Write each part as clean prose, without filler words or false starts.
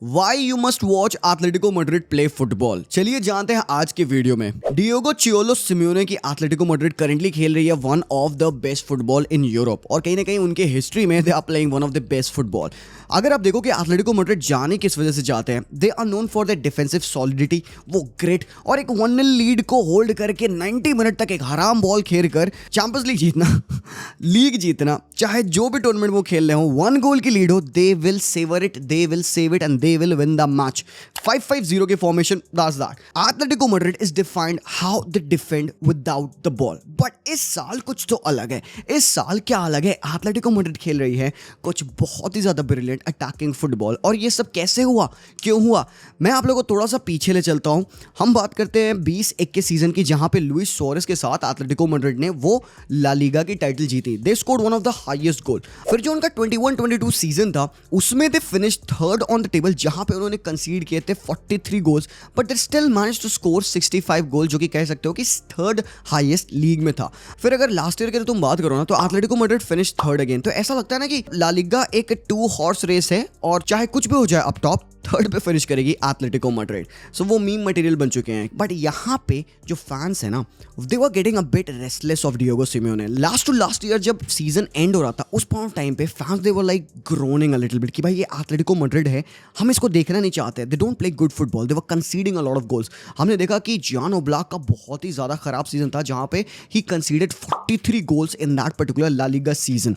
Y you must watch Atletico Madrid play football. चलिए जानते हैं आज के वीडियो में। डिएगो चियोलो सिमियोने की एथलेटिको मैड्रिड करंटली खेल रही है one of the best football in Europe और कहीं ना कहीं उनके हिस्ट्री में they are playing one of the best football. अगर आप देखो कि एथलेटिको मैड्रिड जाने किस वजह से जाते हैं, they are known for the defensive solidity, वो ग्रेट और एक 1-0 लीड को होल्ड करके 90 मिनट तक एक हराम बॉल खेल कर चैंपियंस लीग जीतना लीग जीतना, चाहे जो भी टूर्नामेंट वो खेल रहे हो, 1 गोल की लीड हो, they will savour it, they will save it and they will win the match. 5-5-0 के formation does that. Atletico Madrid is defined how they defend without the ball. But इस साल कुछ तो अलग है। इस साल क्या अलग है? Atletico Madrid खेल रही है कुछ बहुत ही ज़्यादा ब्रिलियंट अटैकिंग फुटबॉल। और ये सब कैसे हुआ, क्यों हुआ, मैं आप लोगों को थोड़ा सा पीछे ले चलता हूँ। हम बात करते हैं 20-21 सीजन की, जहाँ पे लुइस सोरेस के साथ एथलेटिको मैड्रिड ने वो ला लीगा की टाइटल जीती। They scored one of the highest goal. फिर जो उनका 21-22 सीजन था, उसमें they finish third on the table, जहां पे उन्होंने कंसीड किए थे 43 goals, but they still manage to score 65 goal, जो कि कह सकते हो कि थर्ड हाईएस्ट लीग में था। फिर अगर लास्ट ईयर की तुम बात करो ना, तो Atletico Madrid finish third again. तो ऐसा लगता है ना कि ला लीगा एक 2 हॉर्स रेस है और चाहे कुछ भी हो जाए अप टॉप थर्ड पे फिनिश करेगी एथलेटिको मैड्रिड। सो वो मीम मटेरियल बन चुके हैं। बट यहाँ पे जो फैंस है ना, they were getting a bit restless of Diego Simeone. Last year जब सीजन एंड हो रहा था, उस पॉइंट टाइम पे fans they were like groaning a little bit कि भाई ये एथलेटिको मैड्रिड है, हम इसको देखना नहीं चाहते। They don't play good football, they were conceding a lot of goals. हमने देखा कि जियान ओब्लाक का बहुत ही ज़्यादा खराब सीजन था, जहाँ पे he considered 43 goals in that particular La Liga season.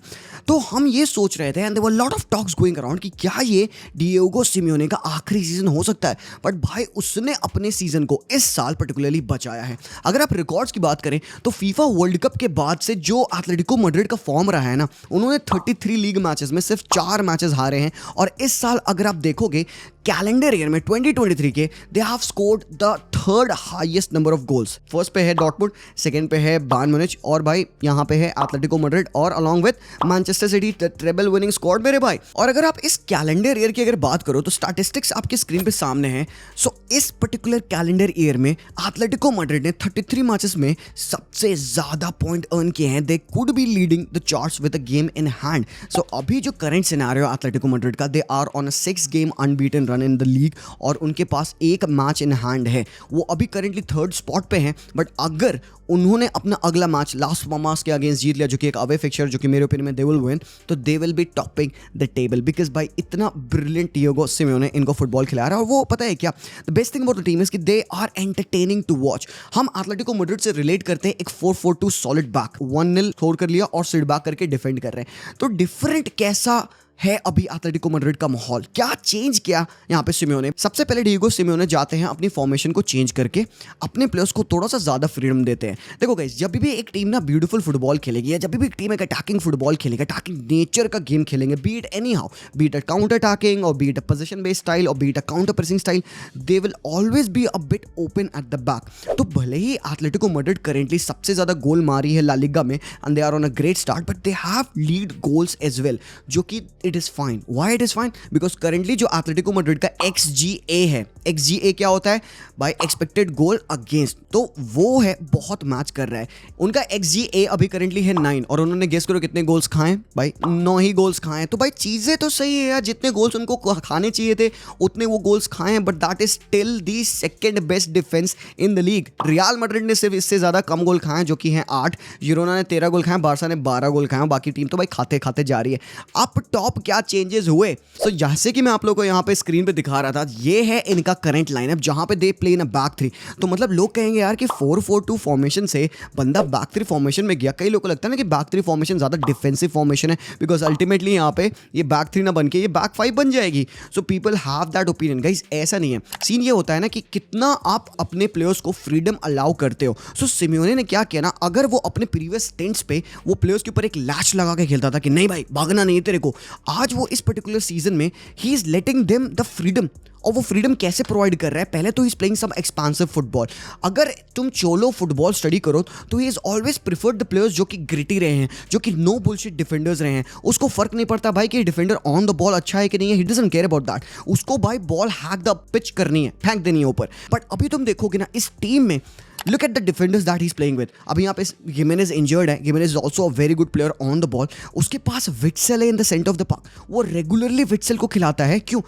तो हम ये सोच रहे थे and there were lot of talks going around कि क्या ये डिएगो सिमियोने का आखिरी सीजन हो सकता है। बट भाई उसने अपने सीजन को इस साल पर्टिकुलरली बचाया है। अगर आप रिकॉर्ड्स की बात करें तो फीफा वर्ल्ड कप के बाद से जो एथलेटिको मैड्रिड का फॉर्म रहा है ना, उन्होंने 33 लीग मैचेस में सिर्फ 4 मैचेस हारे हैं। और इस साल अगर आप देखोगे कैलेंडर ईयर में 2023 के, they have scored the third highest number of goals. First पे है डॉर्टमुंड, सेकंड पे है बायर्न म्यूनिच और भाई यहाँ पे है एथलेटिको मैड्रिड और along with Manchester City treble winning squad मेरे भाई। और अगर आप इस कैलेंडर ईयर की अगर बात करो तो स्टैटिस्टिक्स आपके स्क्रीन पे सामने हैं। सो इस पर्टिकुलर कैलेंडर ईयर में एथलेटिको मैड्रिड ने 33 मैचेस में सबसे ज्यादा पॉइंट अर्न किए हैं। They could be leading the charts with a game in hand. So अभी जो करंट सिनेरियो एथलेटिको मैड्रिड का, they are on a 6 game unbeaten run in the league और उनके पास एक मैच इन हैंड है। वो अभी करंटली थर्ड स्पॉट पे हैं। बट अगर उन्होंने अपना अगला मैच लास पाल्मास के अगेंस्ट जीत लिया, जो कि एक अवे फिक्चर, जो कि मेरे ओपिनियन में दे विल विन, तो they will be topping the table. Because भाई इतना ब्रिलियंट डिएगो सिमियोने इनको फुटबॉल खिला रहा है। और वो पता है क्या, the best thing about the team is कि they are entertaining to watch. हम एथलेटिको मैड्रिड से रिलेट करते हैं एक 4-4-2 सॉलिड बैक, 1-0 स्कोर कर लिया और सिट बैक करके डिफेंड कर रहे हैं। तो डिफरेंट कैसा है अभी एथलेटिको मैड्रिड का माहौल, क्या चेंज किया यहाँ पे सिमियोने? सबसे पहले डिएगो सिमियोने जाते हैं अपनी फॉर्मेशन को चेंज करके अपने प्लेयर्स को थोड़ा सा ज्यादा फ्रीडम देते हैं। देखो गाइस, जब भी एक टीम ना ब्यूटीफुल फुटबॉल खेलेगी या जब भी एक टीम एक अटैकिंग फुटबॉल खेलेगी, अटैकिंग नेचर का गेम खेलेंगे, be it anyhow, be it a counter attacking और be it a position based style और be it a counter pressing style, they will always be a bit open at the back. तो भले ही Atletico Madrid currently सबसे ज्यादा goal मारी है La Liga में and they are on a great start, but they have lead goals as well, जो कि it is fine. Why it is fine? Because currently जो एथलेटिको मैड्रिड का XGA है, XGA क्या होता है भाई, एक्सपेक्टेड गोल अगेंस्ट, तो वो है बहुत मैच कर रहा है। उनका XGA अभी करंटली है 9 और उन्होंने गेस करो कितने गोल्स खाए भाई, 9 ही गोल्स खाए। तो भाई चीजें तो सही है यार, जितने गोल्स उनको खाने चाहिए थे उतने वो गोल्स खाए हैं, but that is still the second best defence in the league. Real Madrid ने सिर्फ इससे ज्यादा कम गोल खाए, जो कि हैं 8, यूरोना ने 13 गोल खाए, बारसा ने 12 गोल खाए, बाकी टीम तो भाई खाते खाते जा रही है। अप टॉप क्या चेंजेस हुए? सो जैसे कि मैं आप लोगों को यहाँ पे स्क्रीन पे दिखा रहा था, ये है इनका करंट लाइनअप, जहां पे they play in a back 3। तो मतलब लोग कहेंगे यार कि 4-4-2 फॉर्मेशन से बंदा बैक 3 फॉर्मेशन में गया। कई लोगों को लगता है ना कि बैक 3 फॉर्मेशन ज्यादा डिफेंसिव फॉर्मेशन है, बिकॉज अल्टीमेटली यहाँ पे ये बैक 3 ना बन के ये बैक 5 बन जाएगी। So people have that opinion. Guys ऐसा नहीं है, सीन ये होता है ना कि कितना आप अपने प्लेयर्स को फ्रीडम अलाउ करते हो। सो सिमियोने ने क्या किया ना, अगर वो अपने प्रीवियस स्टेंट्स पे वो प्लेयर्स के ऊपर एक लैच लगा के खेलता था कि नहीं भाई भागना नहीं है तेरे को, आज वो इस पर्टिकुलर सीजन में he is letting them the freedom. और वो फ्रीडम कैसे प्रोवाइड कर रहा है? पहले तो he is playing some expensive football. अगर तुम चोलो फुटबॉल स्टडी करो तो he is always preferred the players जो कि ग्रिटी रहे हैं, जो कि नो बुलशिट डिफेंडर्स रहे हैं। उसको फर्क नहीं पड़ता भाई कि डिफेंडर ऑन द बॉल अच्छा है कि नहीं है, he doesn't care about that. उसको भाई बॉल हैक द पिच करनी है, फेंक देनी है ऊपर। बट अभी तुम देखोगे ना इस टीम में, look at the defenders that he's playing with. अभी यहाँ पे Gimenez injured है, Gimenez is also a very good player on the ball. उसके पास विट्सेल है in the center of the park, वो रेगुलरली विट्सेल को खिलाता है। क्यों?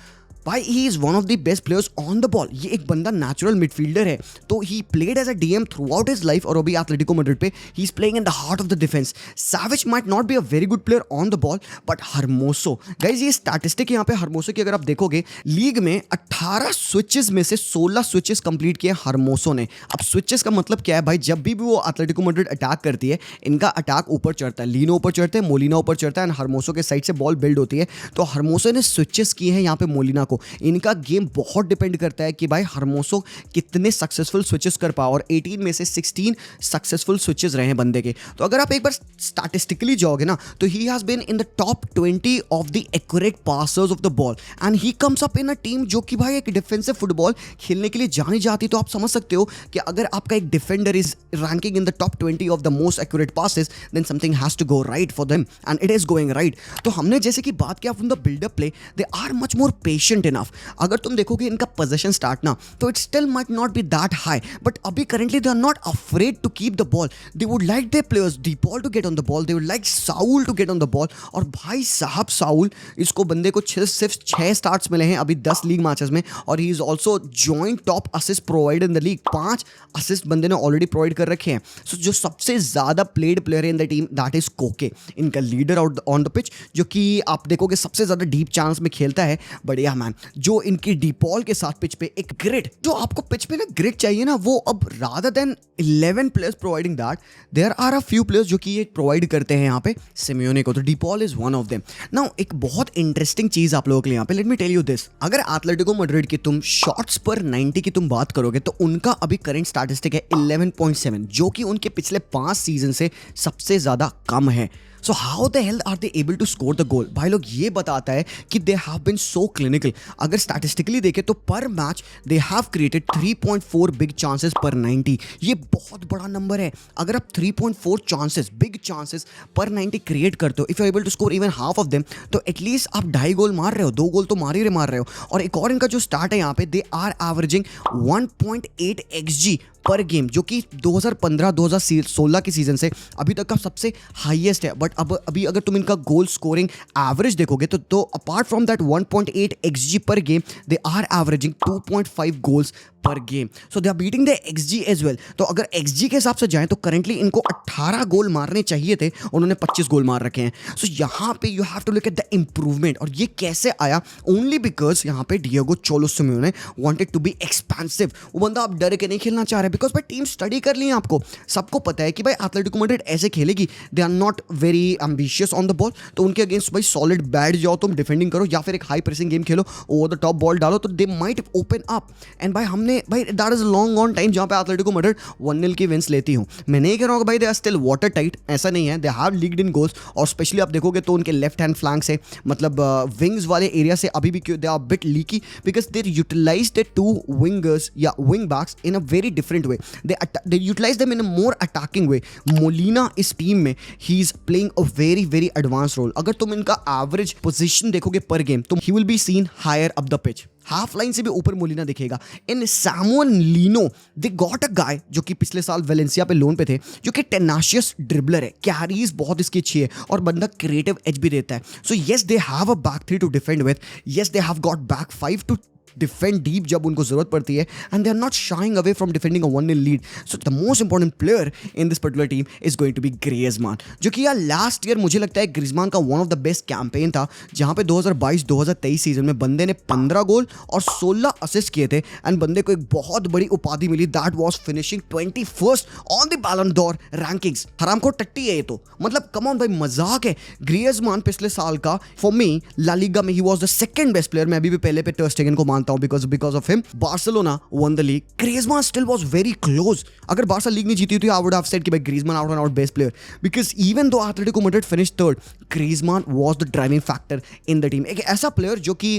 भाई he is one of the best players on the ball. ये एक बंदा नेचुरल मिडफील्डर है, तो he played as a DM through his life और अभी एथलेटिको मैड्रिड पे he is playing in the heart of the defence. Savic might not be a very good player on the ball, but Hermoso, guys ये statistic यहाँ पे हरमोसो की अगर आप देखोगे, लीग में 18 स्विचेस में से 16 स्विचेस कंप्लीट किए हरमोसो ने। अब स्विचेस का मतलब क्या है भाई, जब भी वो एथलेटिको मैड्रिड अटैक करती है, इनका अटैक ऊपर चढ़ता है, लीनो ऊपर चढ़ते हैं, मोलिना ऊपर चढ़ता है एंड हरमोसो के साइड से बॉल बिल्ड होती है। तो हरमोसो ने स्विचेस किए हैं यहाँ पे मोलिना को। इनका गेम बहुत डिपेंड करता है कि भाई हरमोसो कितने सक्सेसफुल स्विचेस कर पाओ, और 18 में से 16 सक्सेसफुल स्विचेस रहे हैं बंदे के। तो अगर आप एक बार स्टैटिस्टिकली जाओगे ना, तो he has been in the top 20 of the accurate passers of the ball and he comes up in a team जो कि भाई एक डिफेंसिव फुटबॉल खेलने के लिए जानी जाती। तो आप समझ सकते हो कि अगर आपका एक defender is ranking in the top 20 of the most accurate passes, then something has to go right for them and it is going right. तो हमने जैसे कि बात किया from the buildup play, they are much more patient enough. अगर तुम देखोगे इनका पोजीशन स्टार्ट ना, तो it still might not be that high, but अभी currently they are not afraid to keep the ball. They would like their players De Paul to get on the ball, they would like Saul to get on the ball. और भाई साहब Saul, इसको बंदे को सिर्फ 6 starts मिले हैं अभी 10 लीग मैचेस में, और he is also joint top assist provide in the league. 5 assist बंदे ने ऑलरेडी प्रोवाइड कर रखे हैं। सो जो सबसे ज्यादा प्लेड प्लेयर है in the team, that is कोके, इनका leader out on the pitch, जो कि आप देखोगे सबसे ज्यादा डीप चांस में खेलता है। बढ़िया मैन, जो इनकी डीपॉल के साथ पिच पे एक ग्रिड, जो आपको पिच पे ना ग्रिड चाहिए ना, वो अब rather than 11 players providing that, there are a few players जो कि ये प्रोवाइड करते हैं यहाँ पे सिमियोने को। तो De Paul is one of them. Now एक बहुत इंटरेस्टिंग चीज आप लोगों के लिए यहाँ पे, let me tell you this, अगर एथलेटिको मैड्रिड की तुम शॉट्स पर 90 की तुम बात करोगे, तो उनका अभी करंट स्टैटिस्टिक है 11.7, जो कि उनके पिछले 5 सीजन से सबसे ज्यादा कम है। So how the hell are they able to score the goal? भाई लोग, ये बताता है कि they have been so clinical. अगर स्टैटिस्टिकली देखें तो per match they have created 3.4 big chances per 90। ये बहुत बड़ा नंबर है। अगर आप 3.4 chances, big chances per 90 create करते हो, if you able to score even half of them, तो एटलीस्ट आप 2.5 गोल मार रहे हो, 2 गोल तो मार रहे हो। और एक और इनका जो स्टार्ट है यहाँ पे, दे are averaging 1.8 XG per game, जो कि 2015-2016 के सीजन से अभी तक का सबसे हाईएस्ट है। बट अब अभी अगर तुम इनका गोल स्कोरिंग एवरेज देखोगे, तो apart from that 1.8 XG per game, they are averaging 2.5 goals per game. So they are beating the XG as well. तो अगर XG के हिसाब से जाएं तो करंटली इनको 18 गोल मारने चाहिए थे, उन्होंने 25 गोल मार रखे हैं। सो यहाँ पे you have to look at the improvement. और ये कैसे आया? ओनली बिकॉज यहाँ पे Diego Cholo Simeone wanted to be expensive. वो बंदा अब डर के नहीं खेलना चाह रहा है, बिकॉज भाई टीम स्टडी कर ली है। आपको सबको पता है कि भाई एथलेटिको मैड्रिड ऐसे खेलेगी, they are not very ambitious on the ball. तो उनके अगेंस्ट भाई सॉलिड बैठ जाओ, तुम डिफेंडिंग करो या फिर एक high pressing game Khelo, over the top ball डालो, तो they might open up. And भाई हमने भाई that is long on time जहां पे एथलेटिको मैड्रिड 1-0 की विंस लेती हूं। मैं नहीं कह रहा हूं कि भाई they are still watertight, ऐसा नहीं है, they have leaked in goals. और स्पेशली आप देखोगे तो उनके लेफ्ट हैंड फ्लैंक से, मतलब विंग्स वाले एरिया से अभी भी they are bit leaky, because they utilise the 2 wingers या wing backs in a very different way. They utilise them in a more attacking way. Molina इस टीम में he is playing a very very advance role. अगर तुम इनका average position देखोगे per game, तो he will be seen higher up the pitch, half line से भी ऊपर मोलिना दिखेगा। इन Samuel Lino they got a गाय जो कि पिछले साल वेलेंसिया पे लोन पे थे, जो कि टेनाशियस ड्रिबलर है, कैरीज बहुत इसकी अच्छी है और बंदा क्रिएटिव एज भी देता है। So yes they have a back 3 to defend with, yes they have got back 5 to defend deep जब उनको जरूरत पड़ती है, and they are not shying away from defending a 1-0 lead. So the most important player in this particular team is going to be Griezmann, जो कि यार last year मुझे लगता है ग्रीजमान का one of the best campaign था, जहां पे 2022-2023 सीजन में बंदे ने 15 गोल और 16 असिस्ट किए थे, एंड बंदे को एक बहुत बड़ी उपाधि मिली, that was finishing 21st on the Ballon d'Or rankings. हरामखोर टट्टी है ये तो, मतलब कम ऑन भाई, मजाक है। ग्रीजमान पिछले साल का फॉर मी ला लीगा में he was the second best player. मैं अभी भी पहले पे टर स्टेगन को मानता हूं because of him Barcelona won the league. Griezmann still was very close. अगर बार्सा लीग नहीं जीती थी, I would have said कि भाई Griezmann out and out best player, because even though Atletico Madrid finished third, Griezmann was the driving factor in the team. एक ऐसा player जो कि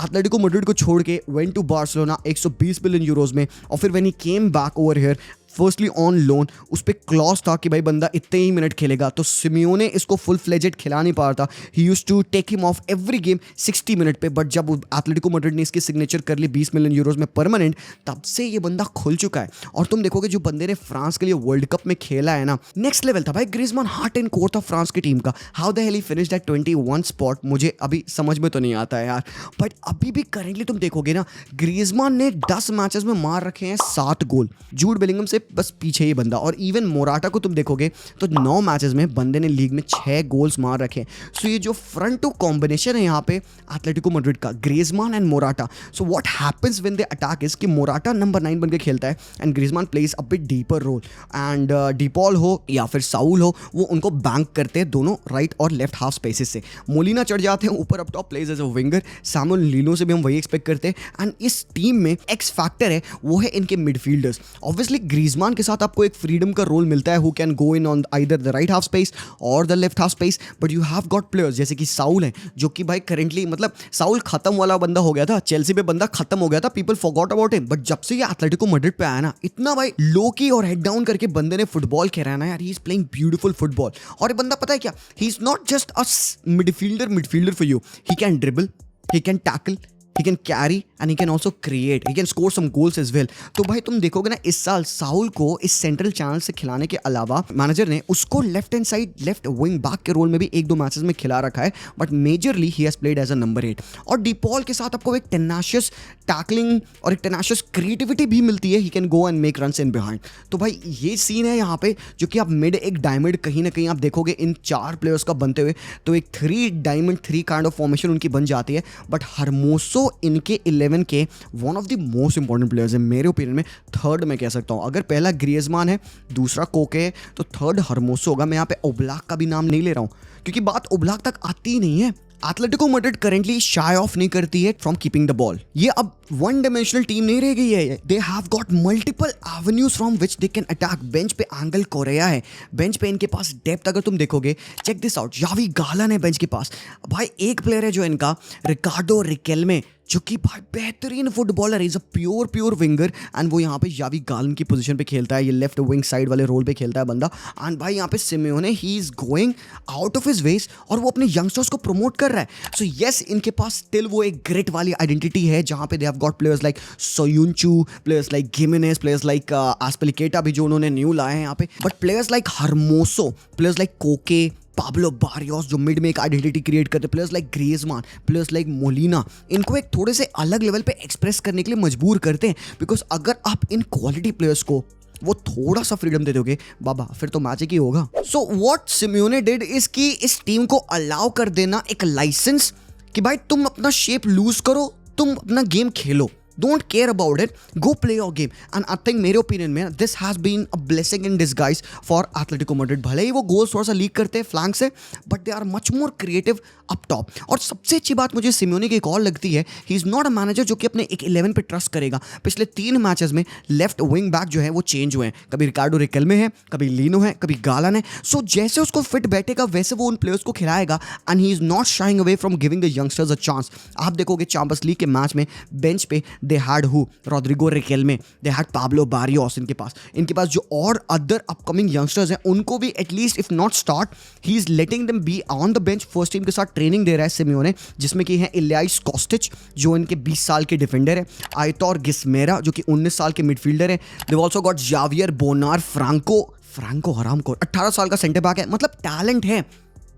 Atletico Madrid को छोड़ के went to Barcelona 120 million euros में, और फिर when he came back over here firstly on loan, उस पर क्लॉज था कि भाई बंदा इतने ही मिनट खेलेगा, तो सिमियोने इसको फुल फ्लेजेड खिला नहीं पा रहा था। He used to take him off every game 60 minute पे, बट जब एटलेटिको मैड्रिड ने इसकी सिग्नेचर कर ली 20 मिलियन यूरोज में परमानेंट, तब से ये बंदा खुल चुका है। और तुम देखोगे जो बंदे ने फ्रांस के लिए वर्ल्ड कप में खेला है ना, नेक्स्ट लेवल था भाई। ग्रीजमान हार्ट एंड कोर था फ्रांस की टीम का। How the hell he finished at 21 spot, मुझे अभी समझ में तो नहीं आता है यार, बट अभी भी करेंटली तुम देखोगे ना, ग्रीजमान ने 10 मैचेस में मार रखे हैं 7 गोल, जूड बेलिंगम से बस पीछे ही बंदा। और इवन मोराटा को तुम देखोगे तो 9 मैचेस में बंदे ने लीग में 6 गोल्स मार रखे हैं। सो ये जो फ्रंट टू कॉम्बिनेशन है यहाँ पे एटलेटिको मैड्रिड का, Griezmann and Morata. So what happens when they attack is कि मोराटा नंबर 9 बन के खेलता है and Griezmann plays a bit deeper role, and De Paul हो या फिर साउल हो, वो उनको बैंक करते हैं दोनों राइट और लेफ्ट हाफ स्पेसेस से। मोलिना चढ़ जाते हैं ऊपर up top, plays as a winger. Samuel Lino से भी हम वही एक्सपेक्ट करते हैं। एंड इस टीम में एक्स फैक्टर है वो है इनके मिडफील्डर्स। ऑब्वियसली ग्रीजमान के साथ आपको एक फ्रीडम का रोल मिलता है, who can go in on either the right half space और the left half space, but you have got players जैसे कि साउल है, जो कि भाई करेंटली मतलब साउल खत्म वाला बंदा हो गया था, चेल्सी पे बंदा खत्म हो गया था, people forgot about him. But जब से ये एटलेटिको मैड्रिड पे आया ना, इतना भाई लो की और हेड डाउन करके बंदे ने फुटबॉल खेला है ना यार, he is playing beautiful football. और ये बंदा पता है क्या, he is not just a midfielder for you, he can dribble, he can tackle, he can carry and he can also create, he can score some goals as well। तो भाई तुम देखोगे ना, इस साल साउल को इस सेंट्रल चैनल से खिलाने के अलावा मैनेजर ने उसको left hand side left wing back के रोल में भी 1-2 मैचेस में खिला रखा है, but majorly he has played as a number 8। और डिपॉल के साथ आपको एक टेनाशियस टैकलिंग और एक टेनाशियस क्रिएटिविटी भी मिलती है, he can go and make runs in behind. तो भाई ये सीन है यहाँ पे, जो कि आप मिड एक डायमंड कहीं ना कहीं आप देखोगे इन 4 प्लेयर्स का बनते हुए, तो एक 3 डायमंड 3 काइंड ऑफ फॉर्मेशन उनकी बन जाती है। बट हरमोसो इनके 11 के one of the most important players है मेरे ओपिनियन में। थर्ड मैं कह सकता हूँ, अगर पहला ग्रीजमान है, दूसरा कोके है, तो थर्ड हरमोसो होगा। मैं यहाँ पे ओब्लाक का भी नाम नहीं ले रहा हूँ, क्योंकि बात ओब्लाक तक आती ही नहीं है। Atletico Madrid currently shy of नहीं करती है फ्रॉम कीपिंग द बॉल। ये अब वन डायमेंशनल टीम नहीं रह गई है, they have got multiple avenues from which they can attack. Bench पे एंगल कोरेया है, बेंच पे इनके पास डेप्थ अगर तुम देखोगे, चेक दिस आउट, यावी गालन है बेंच के पास। भाई एक प्लेयर है जो इनका, रिकार्डो रिकेल्मे, जो कि भाई बेहतरीन फुटबॉलर है, is a pure winger, and वो यहाँ पे यावी गालन की पोजीशन पे खेलता है, ये लेफ्ट विंग साइड वाले रोल पे खेलता है बंदा। एंड भाई यहाँ पे Simeone he is going out of his veg और वो अपने यंगस्टर्स को प्रमोट कर रहा है। सो यस, इनके पास स्टिल वो एक ग्रेट वाली आइडेंटिटी है, जहाँ पे they have got players like Soyuncu, players like Gimenez, players like Azpilicueta भी जो उन्होंने न्यू लाए हैं यहाँ पे, but players like Hermoso, players like Koke, Pablo Barrios जो मिड में एक आइडेंटिटी क्रिएट करते, players like Griezmann, players like Molina, इनको एक थोड़े से अलग लेवल पे एक्सप्रेस करने के लिए मजबूर करते हैं। बिकॉज अगर आप इन क्वालिटी प्लेयर्स को वो थोड़ा सा फ्रीडम दे दोगे बाबा, फिर तो मैच ही होगा। So what Simeone did is कि इस टीम को अलाउ कर देना एक लाइसेंस कि भाई तुम अपना शेप लूज करो, तुम अपना game Khelo, don't care about it, go play your game। and I think मेरे ओपिनियन में this has been a blessing in disguise for Atletico Madrid। भले ही वो गोल्स थोड़ा सा लीक करते हैं फ्लैंक से, but they are much more creative up top. और सबसे अच्छी बात मुझे सिमियोने की एक और लगती है, ही इज नॉट अ मैनेजर जो कि अपने एक 11 पे ट्रस्ट करेगा। पिछले 3 मैचेस में लेफ्ट विंग बैक जो है वो चेंज हुए हैं, कभी रिकार्डो रिकेल्मे है, कभी लीनो है, कभी गालन है। सो जैसे उसको फिट बैठेगा वैसे वो उन प्लेयर्स को खिलाएगा, and he is not shying away from giving the youngsters a chance. आप देखोगे चैंपियंस लीग के मैच में बेंच पे they had who, Rodrigo Riquelme, they had Pablo Barrios। इनके पास जो और अदर अपकमिंग यंगस्टर्स हैं उनको भी at least if not start, he is letting them be on the bench. First team के साथ ट्रेनिंग दे रहा है सिमियोने, जिसमें कि हैं इलियास कोस्टिच जो इनके 20 साल के डिफेंडर है, आयतोर गिस्मेरा जो कि 19 साल के मिडफील्डर है, they also got Javier Bonar Franco हरामखोर 18 साल का सेंटर बैक है। मतलब टैलेंट है,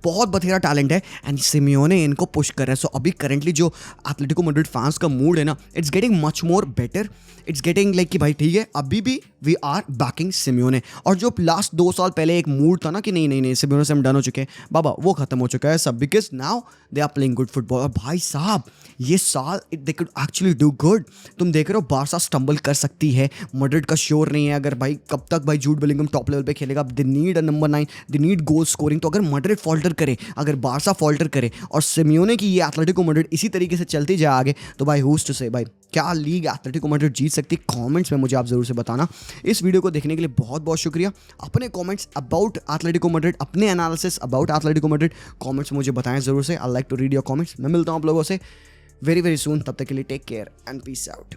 बहुत बथेरा टैलेंट है, एंड सिमियोने इनको पुश कर रहा है। सो अभी करंटली जो एटलेटिको मैड्रिड फैंस का मूड है ना, it's getting much more better, it's getting like कि भाई ठीक है, अभी भी वी आर बैकिंग सिमियोने। और जो लास्ट 2 साल पहले एक मूड था ना कि नहीं सिमियोने से हम डन हो चुके हैं बाबा, वो खत्म हो चुका है सब, because now they are playing good football. और भाई साहब ये साल they could actually do good. तुम देख रहे हो बारसा स्टम्बल कर सकती है, मैड्रिड का श्योर नहीं है। अगर भाई कब तक भाई जूड बेलिंगम टॉप लेवल पे खेलेगा, they need a number 9, they need goal scoring. तो अगर मैड्रिड फॉल्टर करे, अगर बारसा फॉल्टर करे और सिमियोने की ये एटलेटिको मैड्रिड इसी तरीके से चलती जाए आगे, तो भाई हुज टू से भाई क्या लीग एटलेटिको मैड्रिड जीत सकती है। कमेंट्स में मुझे आप जरूर से बताना। इस वीडियो को देखने के लिए बहुत बहुत शुक्रिया। अपने कमेंट्स अबाउट एटलेटिको मैड्रिड, अपने analysis about Atletico Madrid comments में मुझे बताएं जरूर से। I like to read your comments. मैं मिलता हूं आप लोगों से वेरी वेरी सून। तब तक के लिए take care and peace out.